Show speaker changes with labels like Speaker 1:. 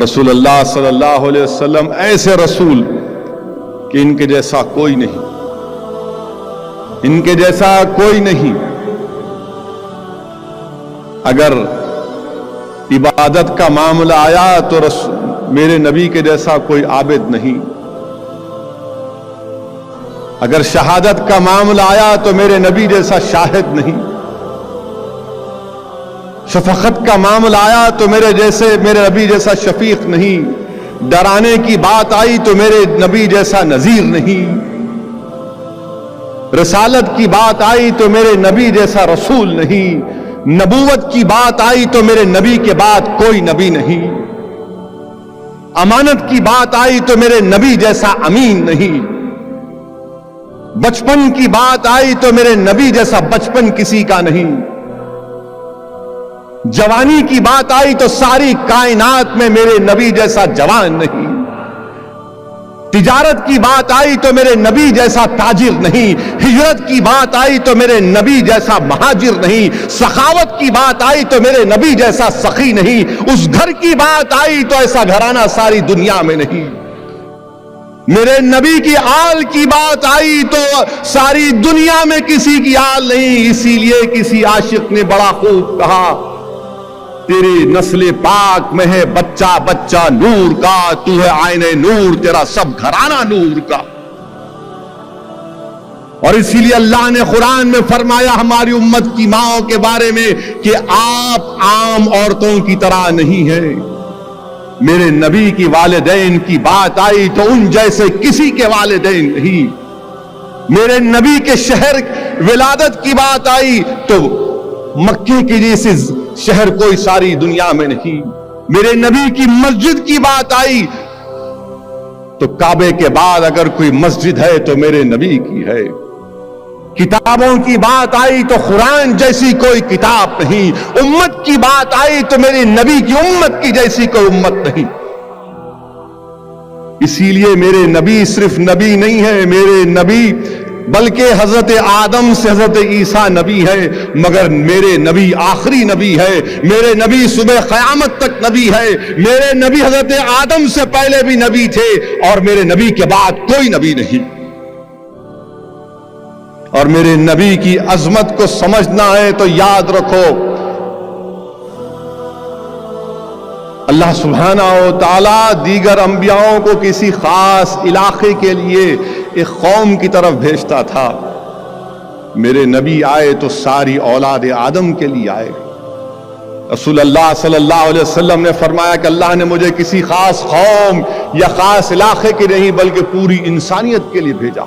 Speaker 1: رسول اللہ صلی اللہ علیہ وسلم ایسے رسول کہ ان کے جیسا کوئی نہیں، ان کے جیسا کوئی نہیں۔ اگر عبادت کا معاملہ آیا تو میرے نبی کے جیسا کوئی عابد نہیں، اگر شہادت کا معاملہ آیا تو میرے نبی جیسا شاہد نہیں، شفقت کا معاملہ آیا تو میرے نبی جیسا شفیق نہیں، ڈرانے کی بات آئی تو میرے نبی جیسا نذیر نہیں، رسالت کی بات آئی تو میرے نبی جیسا رسول نہیں، نبوت کی بات آئی تو میرے نبی کے بعد کوئی نبی نہیں، امانت کی بات آئی تو میرے نبی جیسا امین نہیں، بچپن کی بات آئی تو میرے نبی جیسا بچپن کسی کا نہیں، جوانی کی بات آئی تو ساری کائنات میں میرے نبی جیسا جوان نہیں، تجارت کی بات آئی تو میرے نبی جیسا تاجر نہیں، ہجرت کی بات آئی تو میرے نبی جیسا مہاجر نہیں، سخاوت کی بات آئی تو میرے نبی جیسا سخی نہیں، اس گھر کی بات آئی تو ایسا گھرانہ ساری دنیا میں نہیں، میرے نبی کی آل کی بات آئی تو ساری دنیا میں کسی کی آل نہیں۔ اسی لیے کسی عاشق نے بڑا خوب کہا، تیری نسل پاک میں ہے بچہ بچہ نور کا، تو ہے آئین نور، تیرا سب گھرانہ نور کا۔ اور اسی لیے اللہ نے قرآن میں فرمایا ہماری امت کی ماؤں کے بارے میں کہ آپ عام عورتوں کی طرح نہیں ہیں، میرے نبی کی والدین کی بات آئی تو ان جیسے کسی کے والدین نہیں، میرے نبی کے شہر ولادت کی بات آئی تو مکے کی جیسے شہر کوئی ساری دنیا میں نہیں، میرے نبی کی مسجد کی بات آئی تو کعبے کے بعد اگر کوئی مسجد ہے تو میرے نبی کی ہے، کتابوں کی بات آئی تو قرآن جیسی کوئی کتاب نہیں، امت کی بات آئی تو میرے نبی کی امت کی جیسی کوئی امت نہیں۔ اسی لیے میرے نبی صرف نبی نہیں ہے، میرے نبی بلکہ حضرت آدم سے حضرت عیسیٰ نبی ہے، مگر میرے نبی آخری نبی ہے، میرے نبی صبح قیامت تک نبی ہے، میرے نبی حضرت آدم سے پہلے بھی نبی تھے اور میرے نبی کے بعد کوئی نبی نہیں۔ اور میرے نبی کی عظمت کو سمجھنا ہے تو یاد رکھو، اللہ سبحانہ و تعالی دیگر انبیاءوں کو کسی خاص علاقے کے لیے ایک قوم کی طرف بھیجتا تھا، میرے نبی آئے تو ساری اولاد آدم کے لیے آئے۔ رسول اللہ صلی اللہ علیہ وسلم نے فرمایا کہ اللہ نے مجھے کسی خاص قوم یا خاص علاقے کے نہیں بلکہ پوری انسانیت کے لیے بھیجا۔